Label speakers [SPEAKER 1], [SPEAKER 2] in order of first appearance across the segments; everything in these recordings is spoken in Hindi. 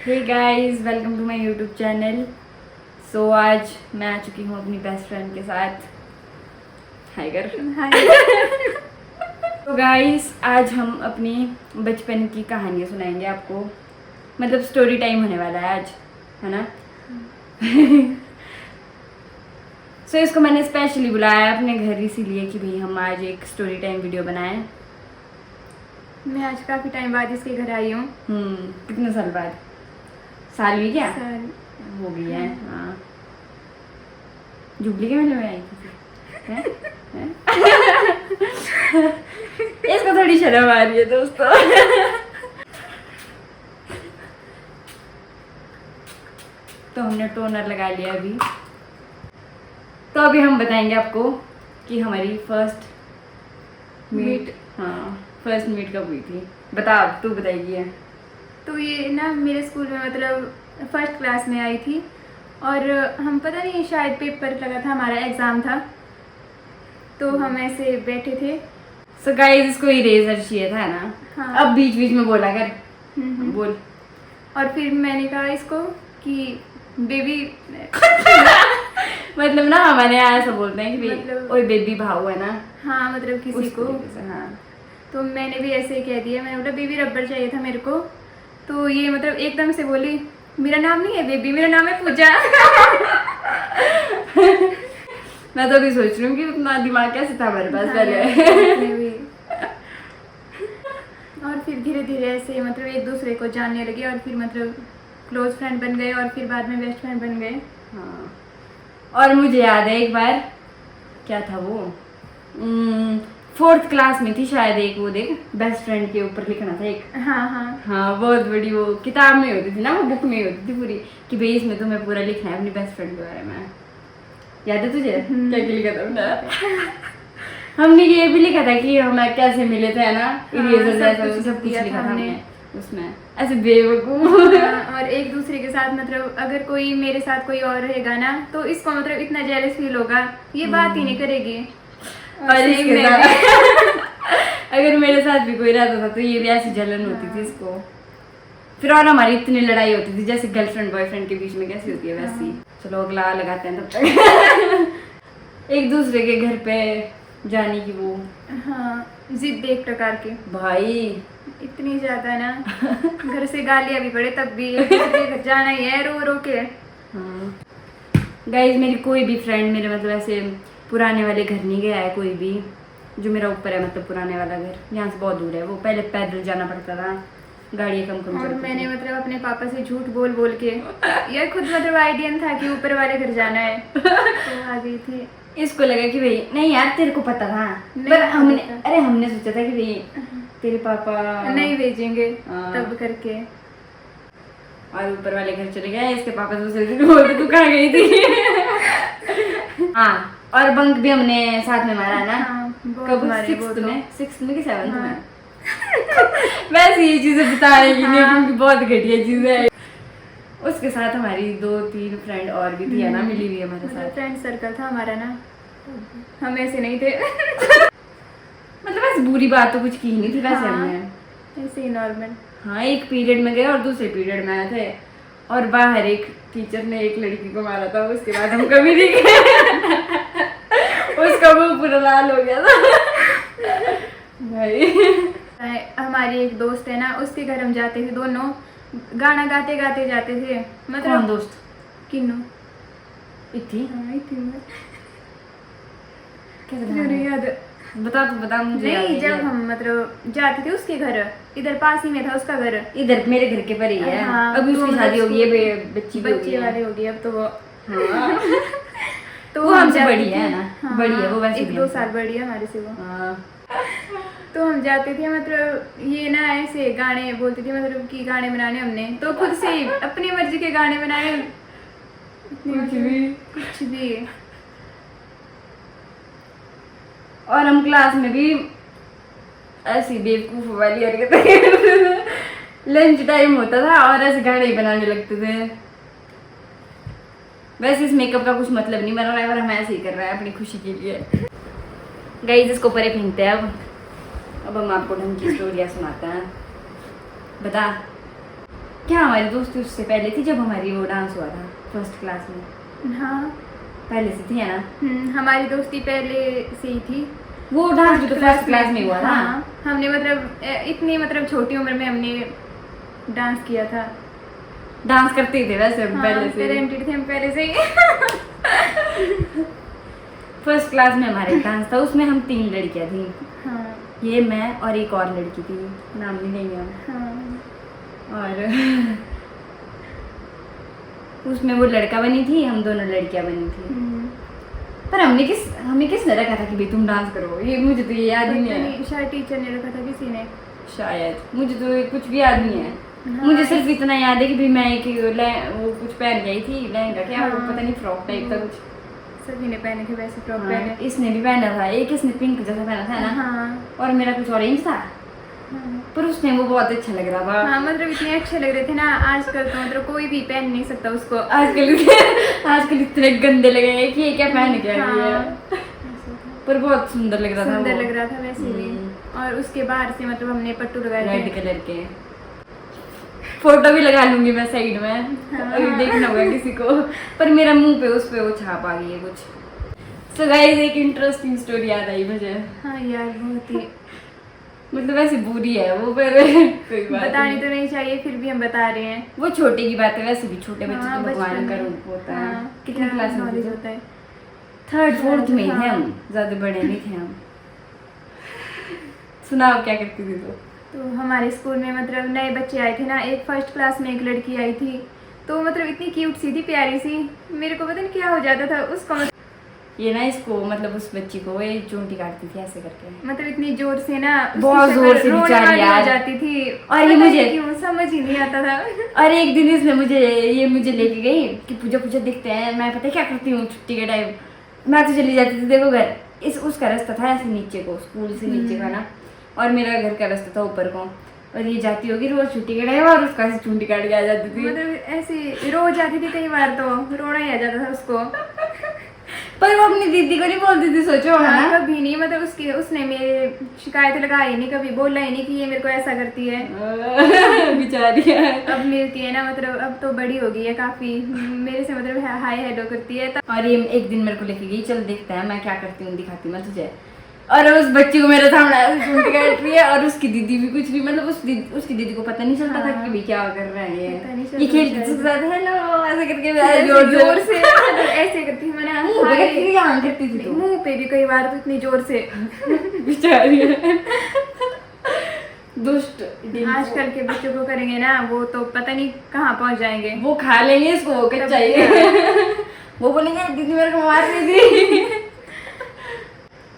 [SPEAKER 1] Hey guys, welcome to my YouTube channel. So आज मैं आ चुकी हूँ अपनी बेस्ट फ्रेंड के साथ। हाय कर। तो गाइस, आज हम अपनी बचपन की कहानियाँ सुनाएंगे आपको। मतलब स्टोरी टाइम होने वाला है आज, है ना। सो इसको मैंने स्पेशली बुलाया है अपने घर इसीलिए कि भाई हम आज एक स्टोरी टाइम वीडियो बनाएं।
[SPEAKER 2] मैं आज काफी टाइम बाद इसके घर आई हूँ।
[SPEAKER 1] कितने साल बाद? साल भी क्या
[SPEAKER 2] साल
[SPEAKER 1] हो गई है। हाँ, जुबली के मेले में आई थी। हैं? हैं? इसको थोड़ी शर्म आ रही है दोस्तों। तो हमने टोनर लगा लिया अभी। तो अभी हम बताएंगे आपको कि हमारी फर्स्ट मीट, हाँ फर्स्ट मीट कब हुई थी। बता, तू बताइए।
[SPEAKER 2] तो ये ना मेरे स्कूल में मतलब फर्स्ट क्लास में आई थी और हम पता नहीं शायद पेपर लगा था, हमारा एग्ज़ाम था, तो हम ऐसे बैठे थे।
[SPEAKER 1] सो गाइस, इसको इरेजर चाहिए था ना।
[SPEAKER 2] हाँ।
[SPEAKER 1] अब बीच बीच में बोला कर। बोल।
[SPEAKER 2] और फिर मैंने कहा इसको कि बेबी
[SPEAKER 1] मतलब ना हमारे यहाँ ऐसा बोलते हैं कि
[SPEAKER 2] मतलब
[SPEAKER 1] ओए बेबी भाव है ना।
[SPEAKER 2] हाँ मतलब किसी
[SPEAKER 1] उस
[SPEAKER 2] को।
[SPEAKER 1] तरीके से, हाँ।
[SPEAKER 2] तो मैंने भी ऐसे ही कह दिया, मैंने बोला बेबी रबर चाहिए था मेरे को। तो ये मतलब एकदम से बोली मेरा नाम नहीं है बेबी, मेरा नाम है पूजा।
[SPEAKER 1] मैं तो अभी सोच रही हूँ कि उतना दिमाग कैसे था हमारे पास पहले।
[SPEAKER 2] मैंने भी। और फिर धीरे धीरे ऐसे मतलब एक दूसरे को जानने लगे और फिर मतलब क्लोज फ्रेंड बन गए और फिर बाद में बेस्ट फ्रेंड बन गए।
[SPEAKER 1] हाँ। और मुझे याद है एक बार क्या था वो, 4th क्लास में थी शायद, एक वो देख बेस्ट फ्रेंड के ऊपर लिखना था एक।
[SPEAKER 2] हाँ हाँ
[SPEAKER 1] हाँ, बहुत बड़ी वो किताब में होती थी ना, वो बुक में होती थी पूरी, कि भाई इसमें तुम्हें पूरा लिखना है अपनी बेस्ट फ्रेंड के बारे में। याद है तुझे क्या क्या लिखा था हमने? हमने ये भी लिखा था कि हम कैसे मिले थे, है ना। इरेजर जैसा सब कुछ लिखा था हमने उसमें, ऐसे बेवकूफ।
[SPEAKER 2] और एक दूसरे के साथ मतलब अगर कोई मेरे साथ कोई और रहेगा ना तो इसको मतलब इतना जेलस फील होगा, ये बात ही नहीं करेगी।
[SPEAKER 1] और इसके साथ अगर मेरे साथ भी कोई रहता था तो ये भी ऐसी जलन होती थी इसको। फिर और हमारी इतनी लड़ाई होती थी जैसे गर्लफ्रेंड बॉयफ्रेंड के बीच में कैसी होती है वैसी। चलो अगला लगाते हैं तब तक। एक दूसरे के घर पे जाने की वो,
[SPEAKER 2] हाँ जिद एक प्रकार की
[SPEAKER 1] भाई
[SPEAKER 2] इतनी ज्यादा ना। घर से गालियां भी पड़े तब भी एक दूसरे के घर जाना ही है रो रो के।
[SPEAKER 1] गाइज, मेरी कोई भी फ्रेंड मेरे मतलब ऐसे पुराने वाले घर नहीं गया है कोई भी। जो मेरा ऊपर है मतलब पुराने वाला घर, यहाँ से बहुत दूर है, वो पहले पैदल जाना पड़ता था, गाड़ियाँ कम कम
[SPEAKER 2] और
[SPEAKER 1] चलती
[SPEAKER 2] मैंने
[SPEAKER 1] थी।
[SPEAKER 2] मतलब अपने पापा से झूठ बोल बोल के यार खुद मतलब आइडिया था कि ऊपर वाले घर जाना है तो आ गई थी।
[SPEAKER 1] इसको लगा कि भाई नहीं यार तेरे को पता था,
[SPEAKER 2] नहीं
[SPEAKER 1] पर
[SPEAKER 2] पता था।
[SPEAKER 1] हमने सोचा था कि भाई तेरे पापा
[SPEAKER 2] नहीं भेजेंगे
[SPEAKER 1] हाँ।
[SPEAKER 2] तब करके।
[SPEAKER 1] और ऊपर वाले घर चले गए, इसके पापा दूसरे दिन बोलते तू कहाँ गई थी। हाँ, और बंक भी हमने साथ में मारा ना।
[SPEAKER 2] हाँ, बहुत
[SPEAKER 1] कब?
[SPEAKER 2] मारे वो
[SPEAKER 1] 6th
[SPEAKER 2] तो।
[SPEAKER 1] में, 6th में कि 7th
[SPEAKER 2] हाँ।
[SPEAKER 1] में। वैसे ये चीजें बता रही नहीं क्योंकि बहुत घटिया चीजें है। उसके साथ हमारी 2-3 फ्रेंड और भी थी, है ना, मिली हुई हमारे
[SPEAKER 2] मतलब
[SPEAKER 1] साथ।
[SPEAKER 2] फ्रेंड सर्कल था हमारा ना, हम ऐसे नहीं थे।
[SPEAKER 1] मतलब ऐसी बुरी बात तो कुछ की ही नहीं थी वैसे
[SPEAKER 2] हाँ।
[SPEAKER 1] हमने।
[SPEAKER 2] ऐसे ही नॉर्मल।
[SPEAKER 1] हाँ, एक पीरियड में गए और दूसरे पीरियड में आए थे और बाहर एक टीचर ने एक लड़की को मारा था, उसके बाद हम कभी नहीं गए। उसका मुंह पूरा लाल हो गया था भाई।
[SPEAKER 2] हमारी एक दोस्त है ना, उसके घर हम जाते थे दोनों, गाना गाते गाते जाते थे।
[SPEAKER 1] कौन
[SPEAKER 2] मतलब
[SPEAKER 1] दोस्त?
[SPEAKER 2] किन्नू
[SPEAKER 1] इतनी
[SPEAKER 2] हाँ, इतनी
[SPEAKER 1] कैसे
[SPEAKER 2] मुझे नहीं याद।
[SPEAKER 1] बता, तू बता मुझे। याद
[SPEAKER 2] नहीं,
[SPEAKER 1] है
[SPEAKER 2] जब
[SPEAKER 1] यार।
[SPEAKER 2] हम मतलब जाते थे उसके घर, इधर पास ही में था उसका घर।
[SPEAKER 1] इधर मेरे घर के पर ही है।
[SPEAKER 2] हाँ,
[SPEAKER 1] अभी
[SPEAKER 2] तो
[SPEAKER 1] उसकी
[SPEAKER 2] मतलब
[SPEAKER 1] शादी हो गई है, बच्ची भी हो गई
[SPEAKER 2] बच्चे
[SPEAKER 1] है।
[SPEAKER 2] वाले हो गई अब तो वो।
[SPEAKER 1] हाँ।
[SPEAKER 2] तो
[SPEAKER 1] वो हमसे
[SPEAKER 2] जाते
[SPEAKER 1] बड़ी
[SPEAKER 2] थे।
[SPEAKER 1] है ना।
[SPEAKER 2] हाँ,
[SPEAKER 1] बड़ी है वो वैसे भी
[SPEAKER 2] 1-2
[SPEAKER 1] हमसे।
[SPEAKER 2] साल बड़ी है हमारे से वो।
[SPEAKER 1] हाँ।
[SPEAKER 2] तो हम जाते थे मतलब ये ना ऐसे गाने बोलती थी, मतलब कि गाने बनाने हमने तो खुद से ही अपनी मर्जी के गाने बनाए। कुछ भी।
[SPEAKER 1] और हम क्लास में भी ऐसी बेवकूफ वाली हरकतें। लंच टाइम होता था और ऐसे गाने ही बनाने लगते थे। वैसे इस मेकअप का कुछ मतलब नहीं बन रहा है और हम ऐसे ही कर रहे हैं अपनी खुशी के लिए। गाइस, इसको परे फेंकते हैं अब हम आपको ढंग की स्टोरियाँ सुनाते हैं। बता। क्या हमारी दोस्ती उससे पहले थी जब हमारी वो डांस हुआ था फर्स्ट क्लास में?
[SPEAKER 2] हाँ।
[SPEAKER 1] पहले से थी है ना?
[SPEAKER 2] हमारी दोस्ती पहले से ही थी।
[SPEAKER 1] वो डांस भी तो फर्स्ट क्लास में हुआ था।
[SPEAKER 2] हाँ, हमने मतलब इतनी मतलब छोटी उम्र में हमने डांस किया था।
[SPEAKER 1] डांस करते ही थे वैसे हम पहले से।
[SPEAKER 2] टैलेंटेड थे हम पहले से ही।
[SPEAKER 1] फर्स्ट क्लास में हमारे डांस था, उसमें हम 3 लड़कियां थी।
[SPEAKER 2] हाँ।
[SPEAKER 1] ये मैं और एक और लड़की थी, नाम नहीं लेंगे हम।
[SPEAKER 2] हाँ।
[SPEAKER 1] और उसमें वो लड़का बनी थी, हम दोनों लड़कियां बनी थी। पर हमें किसने रखा था कि भाई तुम डांस करो? ये मुझे तो ये याद ही नहीं है।
[SPEAKER 2] शायद टीचर ने रखा था किसी ने,
[SPEAKER 1] शायद, मुझे तो कुछ भी याद नहीं है।
[SPEAKER 2] हाँ।
[SPEAKER 1] मुझे सिर्फ इतना याद है कि भाई मैं एक वो कुछ पहन गई थी, लहंगा क्या
[SPEAKER 2] हाँ।
[SPEAKER 1] वो पता नहीं, फ्रॉक टाइप का कुछ।
[SPEAKER 2] सभी ने पहने थे वैसे फ्रॉक
[SPEAKER 1] हाँ,
[SPEAKER 2] पहने।
[SPEAKER 1] इसने भी पहना था, एक इसने पिंक जैसा पहना था ना।
[SPEAKER 2] हाँ।
[SPEAKER 1] और मेरा कुछ ऑरेंज था।
[SPEAKER 2] हाँ।
[SPEAKER 1] पर उसने वो बहुत अच्छा लग रहा था।
[SPEAKER 2] हाँ, मतलब इतने अच्छे लग रहे थे ना। आजकल तो मतलब कोई भी पहन नहीं सकता उसको।
[SPEAKER 1] आजकल इतने गंदे लगे हैं कि ये क्या पहन के आई है।
[SPEAKER 2] हाँ।
[SPEAKER 1] पर बहुत सुंदर लग रहा था।
[SPEAKER 2] सुंदर
[SPEAKER 1] वो
[SPEAKER 2] लग रहा था वैसे भी। और उसके बाहर से मतलब हमने पट्टू लगाए
[SPEAKER 1] रेड
[SPEAKER 2] थे।
[SPEAKER 1] कलर के। फोटो भी लगा लूंगी मैं साइड में,
[SPEAKER 2] हाँ।
[SPEAKER 1] अभी देखना होगा किसी को। पर मेरा मुंह पे उस पे वो छाप आ गई है कुछ। तो गाइस एक इंटरेस्टिंग स्टोरी याद आई मुझे।
[SPEAKER 2] हाँ यार, बहुत ही
[SPEAKER 1] मतलब ऐसी बुरी है वो, पर कोई बात
[SPEAKER 2] बतानी तो नहीं चाहिए, फिर भी हम बता रहे हैं।
[SPEAKER 1] वो छोटे की बात है, वैसे भी छोटे बच्चे
[SPEAKER 2] हाँ,
[SPEAKER 1] तो भगवान
[SPEAKER 2] बचपन
[SPEAKER 1] का
[SPEAKER 2] में।
[SPEAKER 1] रूप होता है।
[SPEAKER 2] हाँ,
[SPEAKER 1] कितनी
[SPEAKER 2] क्या
[SPEAKER 1] क्लास में
[SPEAKER 2] knowledge
[SPEAKER 1] थे?
[SPEAKER 2] होता है।
[SPEAKER 1] 3rd 4th में ही थे
[SPEAKER 2] हाँ।
[SPEAKER 1] हम, ज्यादा बड़े नहीं थे हम। सुनाओ क्या करती थी
[SPEAKER 2] तो हमारे स्कूल में मतलब नए बच्चे आए थे ना। एक फर्स्ट क्लास में एक लड़की आई थी, तो मतलब इतनी क्यूट सी थी, प्यारी सी। मेरे को पता नहीं क्या हो जाता था उसको।
[SPEAKER 1] ये ना इसको मतलब उस बच्ची को ये चोटी काटती थी ऐसे करके।
[SPEAKER 2] मतलब इतनी जोर से ना, उसकी
[SPEAKER 1] बहुत
[SPEAKER 2] शक्ल
[SPEAKER 1] जोर से
[SPEAKER 2] रोने
[SPEAKER 1] बेचारी
[SPEAKER 2] वाली हो
[SPEAKER 1] यार।
[SPEAKER 2] जाती थी।
[SPEAKER 1] और ये
[SPEAKER 2] पता नहीं
[SPEAKER 1] मुझे-
[SPEAKER 2] क्यों समझ ही नहीं आता था।
[SPEAKER 1] और एक दिन इसने मुझे लेके गई कि पूजा पूजा दिखते हैं। मैं पता है क्या करती हूँ छुट्टी के टाइम, मैं तो चली जाती थी देखो घर। उसका रास्ता था ऐसे नीचे को, स्कूल से नीचे का ना, और मेरा घर का रास्ता था ऊपर को। और ये जाती होगी रोज छुट्टी के टाइम और उसका ऐसे चुंडी काट के आ जाती थी।
[SPEAKER 2] मतलब ऐसे रोज आती थी, कई बार तो रोना ही आ जाता था उसको।
[SPEAKER 1] पर वो अपनी दीदी को नहीं बोलती थी, सोचो है ना।
[SPEAKER 2] कभी नहीं, मतलब उसने मेरे शिकायत लगाई नहीं, कभी बोला ही नहीं कि ये मेरे को ऐसा करती है।
[SPEAKER 1] बेचारी है।
[SPEAKER 2] अब मिलती है ना, मतलब अब तो बड़ी हो गई है काफी, मेरे से मतलब हाय हेलो करती है।
[SPEAKER 1] और ये एक दिन मेरे को लेके गई, चल देखते हैं मैं क्या करती हूँ, दिखाती मैं तुझे। और उस बच्ची को मेरे सामने ऐसे चुंडी काट रही है, और उसकी दीदी भी कुछ नहीं, मतलब उसकी दीदी को पता नहीं चलता था कि भाई क्या कर रहा है
[SPEAKER 2] पता नहीं चलता
[SPEAKER 1] ये खेलती थी उसके साथ, हेलो ऐसे करके
[SPEAKER 2] ऐसे जोर से मतलब ऐसे करती थी मैंने,
[SPEAKER 1] यहाँ करती थी तो
[SPEAKER 2] मुंह पे भी कई बार तो इतनी जोर से।
[SPEAKER 1] बेचारी दुष्ट।
[SPEAKER 2] आजकल के बच्चों को करेंगे ना वो तो पता नहीं कहाँ पहुँच जाएंगे।
[SPEAKER 1] वो खा लेंगे इसको कच्चा ही। वो बोलेंगे दीदी मेरे को मार रही थी।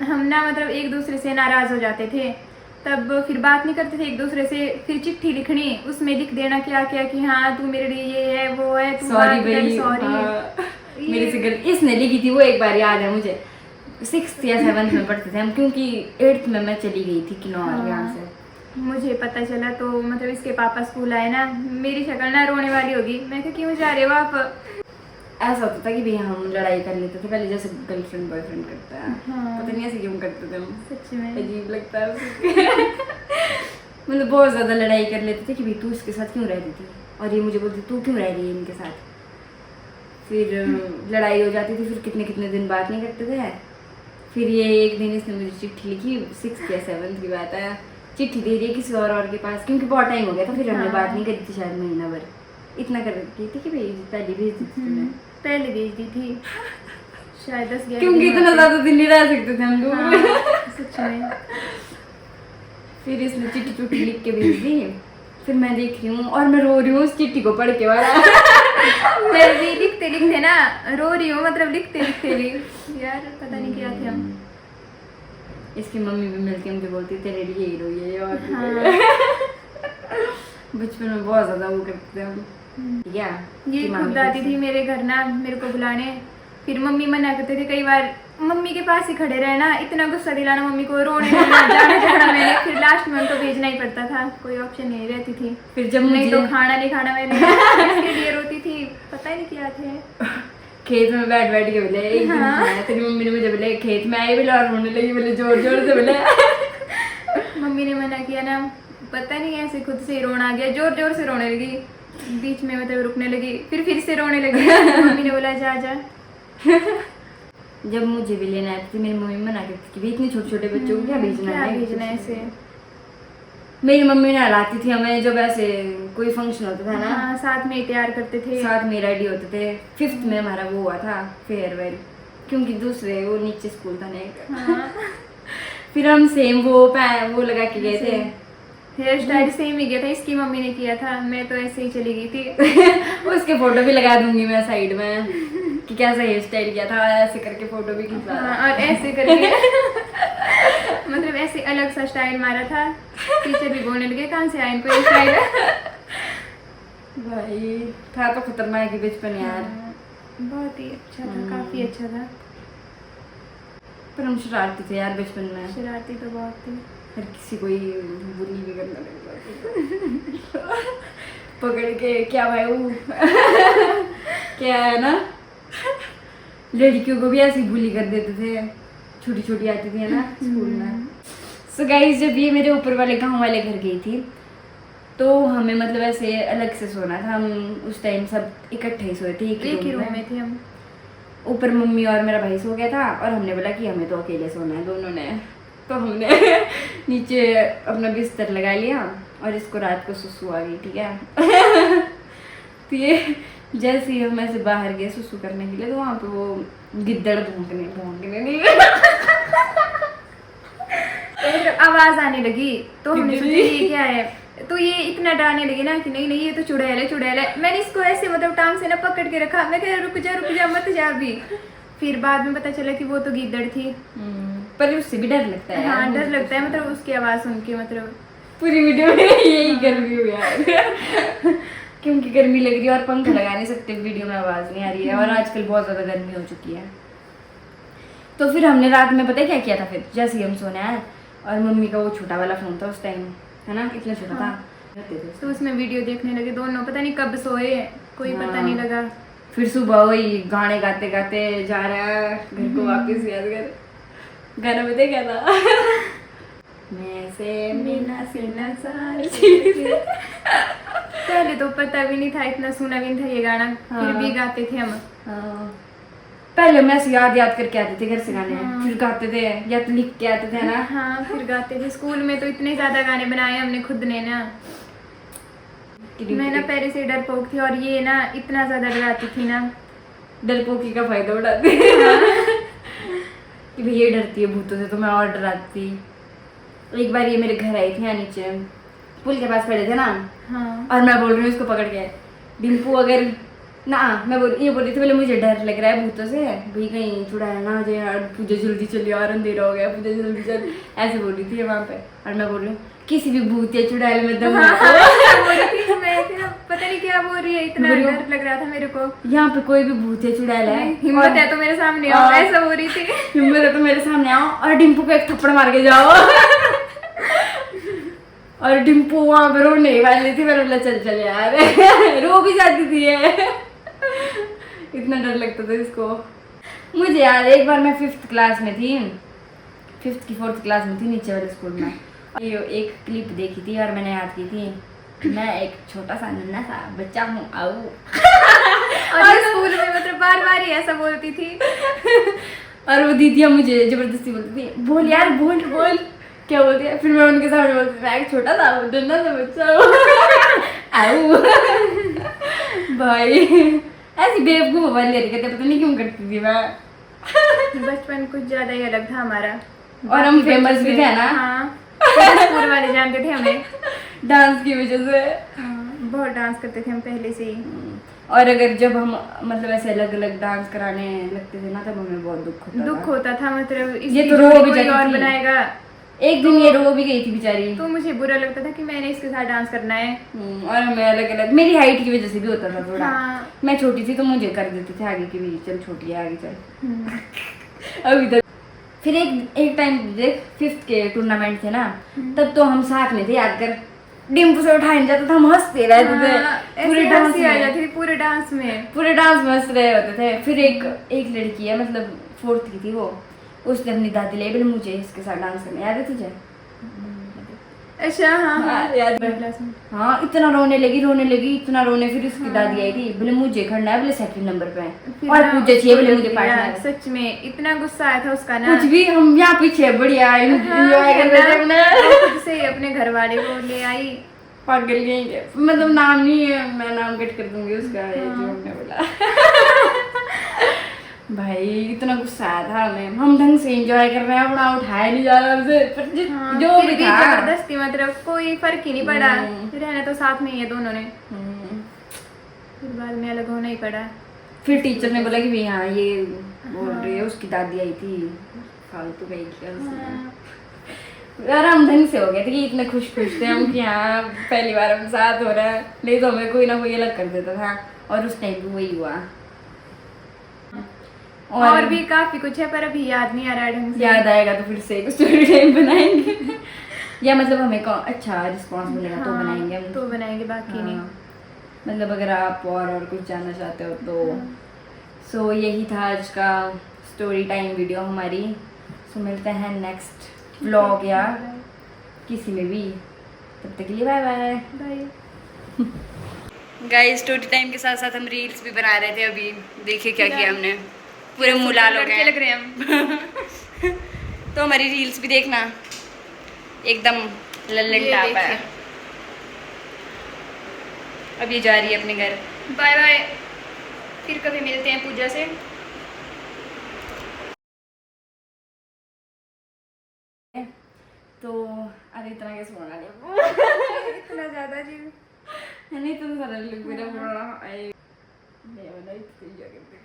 [SPEAKER 2] हम ना मतलब एक दूसरे से नाराज हो जाते थे, तब फिर बात नहीं करते थे एक दूसरे से। फिर चिट्ठी लिखनी, उसमें लिख देना क्या क्या कि हाँ तू मेरे लिए ये है वो है, तू
[SPEAKER 1] सॉरी भाई,
[SPEAKER 2] सॉरी।
[SPEAKER 1] मेरे से गलती। इसने लिखी थी वो, एक बार याद है मुझे, 6th या 7th में पढ़ते थे हम, क्योंकि 8th में मैं चली गई थी किन्नौर यहाँ से।
[SPEAKER 2] मुझे पता चला तो मतलब इसके पापा स्कूल आए ना, मेरी शक्ल ना रोने वाली होगी। मैं कहा क्यों जा रहे हो आप?
[SPEAKER 1] ऐसा होता था कि भैया हम लड़ाई कर लेते थे पहले, जैसे गर्लफ्रेंड बॉयफ्रेंड करता है।
[SPEAKER 2] हाँ।
[SPEAKER 1] पता नहीं ऐसे क्यों करते थे हम,
[SPEAKER 2] सच में
[SPEAKER 1] अजीब लगता है मतलब बहुत ज्यादा लड़ाई कर लेते थे कि भाई तू इसके साथ क्यों रह रही थी, और ये मुझे बोलती तू क्यों रह रही है इनके साथ। फिर लड़ाई हो जाती थी, फिर कितने कितने दिन बात नहीं करते थे। फिर ये एक दिन इसने मुझे चिट्ठी लिखी, 6th या 7th की बात है, चिट्ठी दे रही है किसी और के पास, क्योंकि बहुत टाइम हो गया था। फिर हमने बात नहीं करी थी शायद महीना भर, इतना कर रखी थी कि भाई पहले भेज दी थी तुम्हें।
[SPEAKER 2] पहले भेज दी थी शायद 10-11
[SPEAKER 1] क्योंकि इतना ज्यादा दिन नहीं रह सकते थे हम दूर।
[SPEAKER 2] हाँ, सच में।
[SPEAKER 1] फिर इसने चिट्ठी चुट्ठी लिख के भेज दी। फिर मैं देख रही हूँ और मैं रो रही हूँ उस चिट्ठी को पढ़ के वाला।
[SPEAKER 2] मैं भी लिखते लिखते ना रो रही हूँ, मतलब लिखते लिखते भी यार पता नहीं क्या थे हम।
[SPEAKER 1] इसकी मम्मी भी मिलके मुझे बोलती तेरे लिए ही रोई है और
[SPEAKER 2] हाँ।
[SPEAKER 1] बचपन में बहुत ज्यादा वो करते थे हम। क्या
[SPEAKER 2] ये खुद आती थी मेरे घर ना मेरे को बुलाने, फिर मम्मी मना करते थे कई बार। मम्मी के पास ही खड़े रहना, इतना गुस्सा दिलाना मम्मी को, रोने लगना, जाना मैंने। फिर लास्ट में उनको भेजना ही पड़ता था, कोई ऑप्शन नहीं रहती थी।
[SPEAKER 1] फिर जब
[SPEAKER 2] नहीं तो
[SPEAKER 1] मुझे
[SPEAKER 2] खाना नहीं खाना मैंने इसके लिए रोती थी, पता ही नहीं क्या थे।
[SPEAKER 1] खेत में बैठ बैठ के बोले एक दिन
[SPEAKER 2] हाँ।
[SPEAKER 1] खाया, तेरी मम्मी ने मुझे बोले खेत में आई बोले और रोने लगी बोले जोर जोर से बोले।
[SPEAKER 2] मम्मी ने मना किया ना, पता नहीं ऐसे खुद से ही रोना आ गया, जोर जोर से रोने लगी। बीच में मतलब रुकने लगी, फिर से रोने लगी। मम्मी ने बोला जा जा।
[SPEAKER 1] जब मुझे भी लेना है तो मेरी मम्मी मना करती कि भाई इतने छोटे छोटे बच्चों को क्या भेजना है
[SPEAKER 2] ऐसे।
[SPEAKER 1] मेरी मम्मी ने हलाती थी हमें जब ऐसे कोई फंक्शन होता था ना।
[SPEAKER 2] हाँ, साथ में तैयार करते थे,
[SPEAKER 1] साथ में रेडी होते थे। 5th में हमारा वो हुआ था फेयरवेल, क्योंकि दूसरे वो नीचे स्कूल था ना।
[SPEAKER 2] हाँ।
[SPEAKER 1] फिर हम सेम वो लगा के गए थे।
[SPEAKER 2] हेयर स्टाइल सेम ही गया था, इसकी मम्मी ने किया था, मैं तो ऐसे ही चली गई थी।
[SPEAKER 1] उसके फोटो भी लगा दूंगी मैं साइड में कि कैसा हेयर स्टाइल किया था, ऐसे करके फोटो भी खिंचवा।
[SPEAKER 2] हाँ, और ऐसे करके मतलब ऐसे अलग सा स्टाइल मारा था। टीचर भी बोलने लगे कहाँ से आए इनको ये स्टाइल।
[SPEAKER 1] भाई था तो खतरनाक ही बचपन यार।
[SPEAKER 2] बहुत ही अच्छा था, काफी अच्छा था।
[SPEAKER 1] पर हम शरारती थे यार बचपन में।
[SPEAKER 2] शरारती तो बहुत थी।
[SPEAKER 1] हर किसी को ही बुली भी करने लग जाती। पकड़ के क्या भाई वो क्या है ना, लड़कियों को भी ऐसे बुली कर देते थे, छोटी छोटी आती थी ना स्कूल में। सो गाइस, जब ये मेरे ऊपर वाले गांव वाले घर गई थी तो हमें मतलब ऐसे अलग से सोना था। हम उस टाइम सब इकट्ठे ही सोए थे, एक ही रूम में
[SPEAKER 2] थे हम।
[SPEAKER 1] ऊपर मम्मी और मेरा भाई सो गया था और हमने बोला कि हमें तो अकेले सोना है दोनों ने। तो हमने नीचे अपना बिस्तर लगा लिया और इसको रात को सुसु आ गई, ठीक है। तो ये जैसे ही हम ऐसे बाहर गए सुसु करने के लिए तो वहाँ पे वो गिद्दड़ भौंकने नहीं
[SPEAKER 2] आवाज आने लगी तो हमने सोचा ये क्या है, तो ये इतना डराने लगी ना कि नहीं नहीं ये तो चुड़ैल है। मैंने इसको ऐसे मतलब टांग से ना पकड़ के रखा, मैं कह रुक जा मत जा अभी। फिर बाद में पता चला कि वो तो गिद्दड़ थी।
[SPEAKER 1] पर उससे भी डर लगता है।
[SPEAKER 2] हाँ, डर लगता है, मतलब उसकी आवाज सुन के मतलब
[SPEAKER 1] पूरी वीडियो में यही गर्मी हुई यार। क्योंकि गर्मी लग रही है और पंखा लगा नहीं सकते, वीडियो में आवाज नहीं आ रही है और आजकल बहुत ज्यादा गर्मी हो चुकी है। तो फिर हमने रात में पता है क्या किया था, फिर जैसे ही हम सोने आए और मम्मी का वो छोटा वाला फोन था उस टाइम, है ना, कितना छोटा था,
[SPEAKER 2] तो उसमें वीडियो देखने लगे दोनों, पता नहीं कब सोए, कोई पता नहीं लगा।
[SPEAKER 1] फिर सुबह वही गाने गाते गाते जा रहा है घर को वापस याद कर। गाना पता क्या था? मैं से मीना सीना
[SPEAKER 2] पहले तो पता भी नहीं था, इतना सुना भी नहीं था ये गाना, फिर भी गाते थे हम।
[SPEAKER 1] पहले हम ऐसे याद करके आते थे घर से गाने, फिर गाते थे या तो लिख के आते थे ना।
[SPEAKER 2] हाँ, फिर गाते थे। स्कूल में तो इतने ज्यादा गाने बनाए हमने खुद ने ना। मैं ना पहले से डरपोक थी और ये ना इतना ज्यादा डराती थी ना।
[SPEAKER 1] डरपोकी का फायदा उठाते कि भैया डरती है भूतों से तो मैं और डराती। एक बार ये मेरे घर आई थी यहाँ नीचे पुल के पास खड़े थे ना।
[SPEAKER 2] हाँ।
[SPEAKER 1] और मैं बोल रही हूँ इसको पकड़ के, डिम्पू अगर ना, मैं ये बोल रही थी बोले मुझे डर लग रहा है भूतों से, भाई कहीं चुड़ैल ना हो जाए, पूजा जल्दी चल यार अंधेरा हो गया, पूजा जल्दी चल, ऐसे बोल रही थी वहाँ पे। और मैं बोल रही हूँ किसी भी भूत या चुड़ैल में दम
[SPEAKER 2] पता नहीं क्या बोल रही है, इतना डर लग रहा था मेरे को।
[SPEAKER 1] यहाँ पे कोई भी भूत या चुड़ैल है,
[SPEAKER 2] हिम्मत है तो मेरे सामने आओ, ऐसा बोल रही थी।
[SPEAKER 1] हिम्मत है तो मेरे सामने आओ और डिम्पू को एक थप्पड़ मार के जाओ। और डिम्पू वहाँ पे रोने वाली थी, मैंने बोला चल चल यार। रो भी जाती थी ये। इतना डर लगता था इसको। मुझे याद एक बार मैं 5th क्लास में थी, 5th की 4th क्लास में थी, नीचे वाले स्कूल में। ये एक क्लिप देखी थी और मैंने याद की थी, मैं एक छोटा सा नन्हा सा बच्चा हूँ आओ।
[SPEAKER 2] और स्कूल में मतलब बार बार ही ऐसा बोलती थी।
[SPEAKER 1] और वो दीदियाँ मुझे जबरदस्ती बोलती थी बोल यार बोल बोल क्या बोलती है। फिर मैं उनके सामने बोलती थी एक छोटा सा नन्हा सा बच्चा आओ। भाई ऐसी बेवकूफ वाली हरकतें पता नहीं क्यों करती थी मैं।
[SPEAKER 2] बचपन कुछ ज्यादा ही अलग था हमारा।
[SPEAKER 1] और हम फेमस भी थे ना।
[SPEAKER 2] हाँ, स्कूल वाले जानते थे हमें
[SPEAKER 1] डांस की वजह से।
[SPEAKER 2] बहुत डांस करते थे हम पहले से ही।
[SPEAKER 1] और अगर जब हम मतलब ऐसे अलग अलग डांस कराने लगते थे ना तब हमें बहुत दुख होता
[SPEAKER 2] था। मतलब
[SPEAKER 1] ये तो रो भी
[SPEAKER 2] कोई और बनाएगा।
[SPEAKER 1] एक दिन ये रो भी गई थी बेचारी,
[SPEAKER 2] तो मुझे बुरा लगता था कि मैंने इसके साथ डांस करना है।
[SPEAKER 1] और हमें अलग अलग, मेरी हाइट की वजह से भी होता था थोड़ा।
[SPEAKER 2] हाँ।
[SPEAKER 1] मैं छोटी थी तो मुझे कर देते थे आगे की भी, चल छोटी है आगे चल। अभी तक फिर एक टाइम देख 5th के टूर्नामेंट थे ना, तब तो हम साथ में थे, याद कर डिम्पू से उठाने जाता था, हम हंसते रहते थे पूरे डांस में। आ जाती थी पूरे डांस में हंस रहे होते थे। फिर एक लड़की है मतलब 4th की थी वो, उसने अपनी दादी ले बोले मुझे इसके साथ डांस करना, याद है तुझे?
[SPEAKER 2] अच्छा हाँ हाँ
[SPEAKER 1] याद
[SPEAKER 2] क्लास में।
[SPEAKER 1] हाँ इतना रोने लगी इतना रोने, फिर उसकी दादी आई थी, बोले मुझे खड़ना है, बोले सेकंड नंबर पे
[SPEAKER 2] फिर
[SPEAKER 1] और
[SPEAKER 2] ना
[SPEAKER 1] पूछे चाहिए, बोले
[SPEAKER 2] उसको
[SPEAKER 1] मुझे
[SPEAKER 2] लग गया,
[SPEAKER 1] पार्टनर।
[SPEAKER 2] सच में इतना गुस्सा आया था उसका ना।
[SPEAKER 1] कुछ भी हम यहाँ पीछे बढ़िया
[SPEAKER 2] हाँ,
[SPEAKER 1] एंजॉय कर
[SPEAKER 2] फिर
[SPEAKER 1] रहे थे
[SPEAKER 2] ना
[SPEAKER 1] अपने।
[SPEAKER 2] वो खुद से ही अपने घर वाले को ले आई।
[SPEAKER 1] पागल गई क्या? मतलब नाम नहीं है, मैं नाम कट कर दूंगी उसका, ये जो हमने बोला। भाई इतना गुस्सा आया था हमें, हम ढंग से एंजॉय कर रहे हैं अपना, उठाया नहीं जा रहा हमसे, पर
[SPEAKER 2] हाँ,
[SPEAKER 1] जो
[SPEAKER 2] फिर
[SPEAKER 1] भी
[SPEAKER 2] भी
[SPEAKER 1] था।
[SPEAKER 2] जबरदस्ती मतलब कोई फर्क ही नहीं पड़ा, रहना तो साथ में ही है दोनों ने,
[SPEAKER 1] हम्म।
[SPEAKER 2] फिर बाद में अलग होना ही पड़ा।
[SPEAKER 1] फिर टीचर ने बोला कि भाई हाँ ये बोल रही है उसकी दादी आई थी, फालतू गई क्या उसने। यार हम ढंग से हो गए थे कि इतने खुश थे हम कि हाँ पहली बार हम साथ हो रहा है, नहीं तो हमें कोई ना कोई अलग कर देता था, और उस टाइम भी वही हुआ।
[SPEAKER 2] और भी काफी कुछ है पर अभी याद नहीं आ रहा है ढंग से।
[SPEAKER 1] याद आएगा तो फिर से एक स्टोरी टाइम बनाएंगे। या मतलब हमें अच्छा रिस्पॉन्स मिलेगा तो
[SPEAKER 2] हाँ,
[SPEAKER 1] बनाएंगे हम।
[SPEAKER 2] तो बनाएंगे, बाकी नहीं।
[SPEAKER 1] हाँ, मतलब अगर आप और कुछ जानना चाहते हो तो सो यही था आज का स्टोरी टाइम वीडियो हमारी। सो मिलते हैं नेक्स्ट व्लॉग या किसी में भी, तब तक के लिए bye bye.
[SPEAKER 2] Bye.
[SPEAKER 1] Guys story time के साथ साथ हम रील्स भी बना रहे थे अभी, देखिए क्या किया हमने, पूरे मुँह लाल हो गए
[SPEAKER 2] लग रहे हैं हम।
[SPEAKER 1] तो हमारी रील्स भी देखना, एकदम लल्लन
[SPEAKER 2] ये
[SPEAKER 1] टाप है।
[SPEAKER 2] देखिए।
[SPEAKER 1] अब ये जा रही है अपने घर।
[SPEAKER 2] बाय बाय, फिर कभी मिलते हैं पूजा से।
[SPEAKER 1] तो अरे इतना कैसे बोलना नहीं।
[SPEAKER 2] इतना ज्यादा जी।
[SPEAKER 1] नहीं तो सारा लोग मेरा बोलना आए, मैं वाला इतना करते